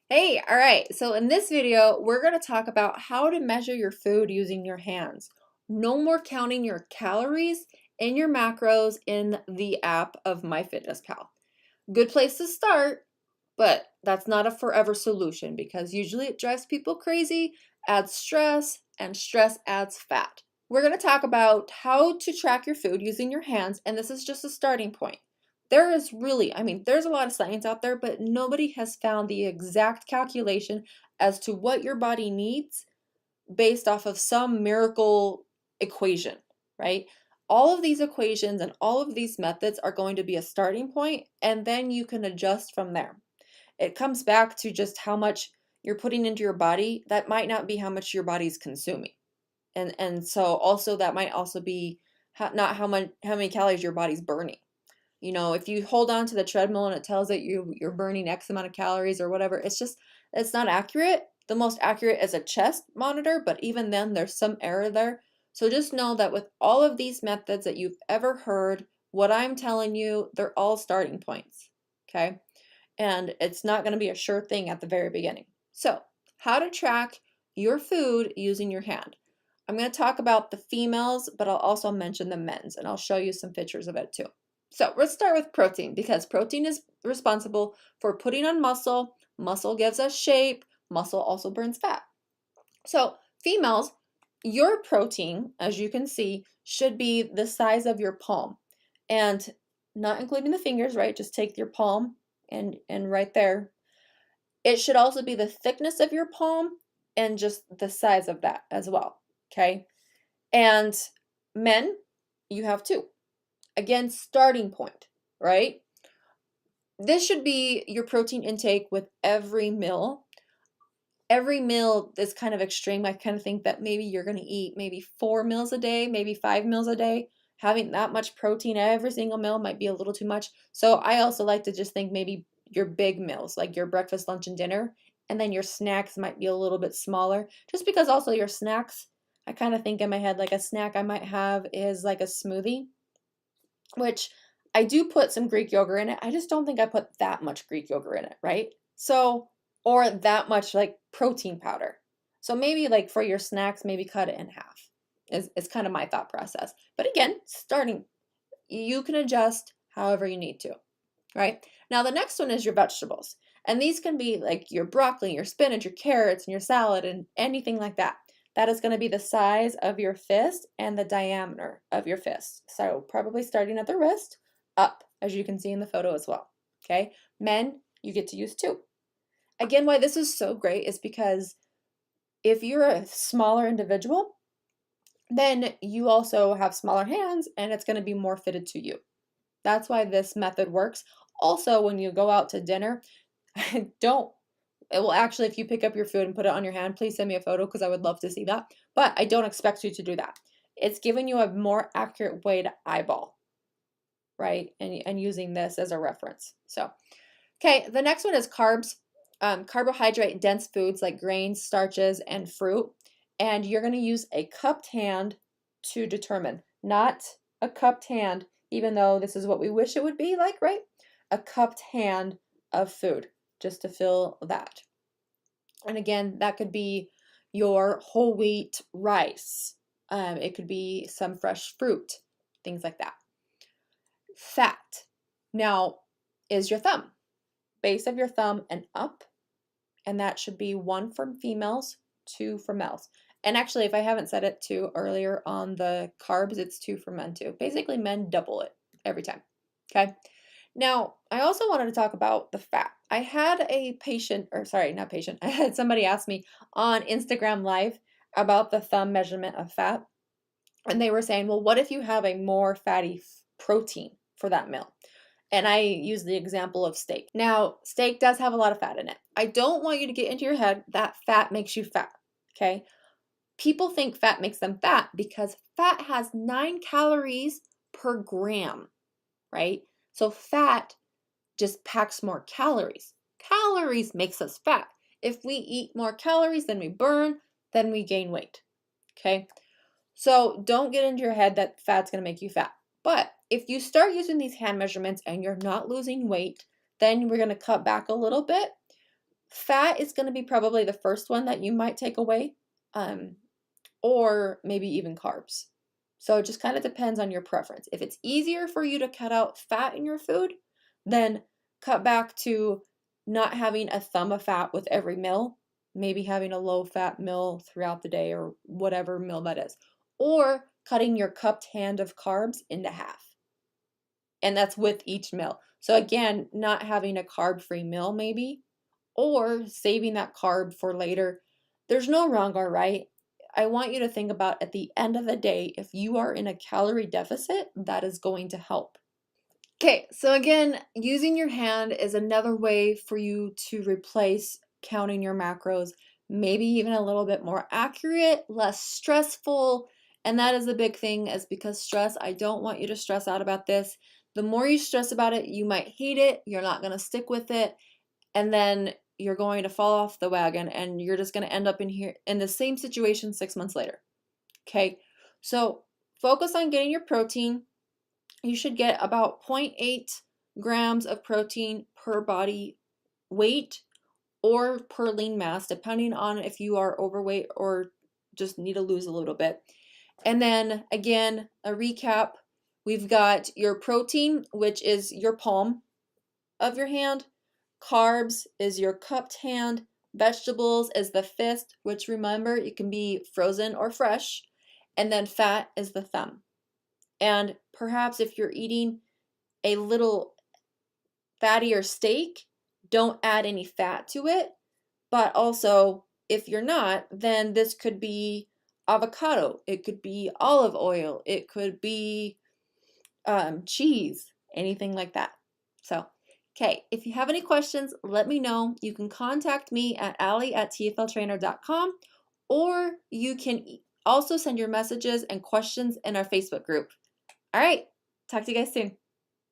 Hey, all right. So in this video, we're going to talk about how to measure your food using your hands. No more counting your calories and your macros in the app of MyFitnessPal. Good place to start, but that's not a forever solution because usually it drives people crazy, adds stress, and stress adds fat. We're going to talk about how to track your food using your hands, and this is just a starting point. There is really, there's a lot of science out there, but nobody has found the exact calculation as to what your body needs based off of some miracle equation, right? All of these equations and all of these methods are going to be a starting point, and then you can adjust from there. It comes back to just how much you're putting into your body. That might not be how much your body's consuming. And so also that might also be not how many calories your body's burning. If you hold on to the treadmill and it tells that you're burning X amount of calories or whatever, it's not accurate. The most accurate is a chest monitor, but even then there's some error there. So just know that with all of these methods that you've ever heard, what I'm telling you, they're all starting points. Okay? And it's not going to be a sure thing at the very beginning. So, how to track your food using your hand. I'm going to talk about the females, but I'll also mention the men's, and I'll show you some pictures of it too. So let's start with protein because protein is responsible for putting on muscle. Muscle gives us shape. Muscle also burns fat. So females, your protein, as you can see, should be the size of your palm. And not including the fingers, right? Just take your palm and right there. It should also be the thickness of your palm and just the size of that as well. Okay. And men, you have two. Again, starting point, right? This should be your protein intake with every meal. Every meal is kind of extreme. I kind of think that maybe you're going to eat maybe 4 meals a day, maybe 5 meals a day. Having that much protein every single meal might be a little too much. So I also like to just think maybe your big meals, like your breakfast, lunch, and dinner, and then your snacks might be a little bit smaller. Just because also your snacks, I kind of think in my head like a snack I might have is like a smoothie, which I do put some Greek yogurt in it. I just don't think I put that much Greek yogurt in it, right? So, or that much like protein powder. So maybe like for your snacks, maybe cut it in half is kind of my thought process. But again, starting, you can adjust however you need to, right? Now the next one is your vegetables. And these can be like your broccoli, your spinach, your carrots, and your salad, and anything like that. That is going to be the size of your fist and the diameter of your fist. So probably starting at the wrist up, as you can see in the photo as well. Okay, men, you get to use two. Again, why this is so great is because if you're a smaller individual, then you also have smaller hands and it's going to be more fitted to you. That's why this method works. Also, when you go out to dinner, don't it will actually, if you pick up your food and put it on your hand, please send me a photo because I would love to see that. But I don't expect you to do that. It's giving you a more accurate way to eyeball, right? And using this as a reference. So, okay, the next one is carbs, carbohydrate dense foods like grains, starches, and fruit. And you're going to use a cupped hand to determine, not a cupped hand, even though this is what we wish it would be like, right? A cupped hand of food just to fill that. And again, that could be your whole wheat rice. It could be some fresh fruit, things like that. Fat now is your thumb, base of your thumb and up, and that should be 1 for females, 2 for males. And actually, if I haven't said it too earlier on the carbs, it's 2 for men too. Basically, men double it every time. Okay. Now, I also wanted to talk about the fat. I had a patient, or sorry, not patient, I had somebody ask me on Instagram Live about the thumb measurement of fat. And they were saying, well, what if you have a more fatty protein for that meal? And I use the example of steak. Now, steak does have a lot of fat in it. I don't want you to get into your head that fat makes you fat, okay? People think fat makes them fat because fat has 9 calories per gram, right? So fat just packs more calories. Calories makes us fat. If we eat more calories than we burn, then we gain weight, okay? So don't get into your head that fat's going to make you fat. But if you start using these hand measurements and you're not losing weight, then we're going to cut back a little bit. Fat is going to be probably the first one that you might take away, or maybe even carbs. So it just kind of depends on your preference. If it's easier for you to cut out fat in your food, then cut back to not having a thumb of fat with every meal, maybe having a low fat meal throughout the day or whatever meal that is, or cutting your cupped hand of carbs into half. And that's with each meal. So again, not having a carb-free meal maybe, or saving that carb for later. There's no wrong or right. I want you to think about at the end of the day, if you are in a calorie deficit, that is going to help. Okay, so again, using your hand is another way for you to replace counting your macros, maybe even a little bit more accurate, less stressful. And that is the big thing, is because stress, I don't want you to stress out about this. The more you stress about it, you might hate it, you're not going to stick with it, and then you're going to fall off the wagon and you're just going to end up in the same situation 6 months later. Okay, so focus on getting your protein. You should get about 0.8 grams of protein per body weight or per lean mass, depending on if you are overweight or just need to lose a little bit. And then again, a recap, we've got your protein, which is your palm of your hand. Carbs is your cupped hand. Vegetables is the fist, which remember, it can be frozen or fresh. And then fat is the thumb. And perhaps if you're eating a little fattier steak, don't add any fat to it. But also, if you're not, then this could be avocado. It could be olive oil. It could be cheese, anything like that. So, okay, if you have any questions, let me know. You can contact me at Allie@tfltrainer.com, or you can also send your messages and questions in our Facebook group. All right, talk to you guys soon.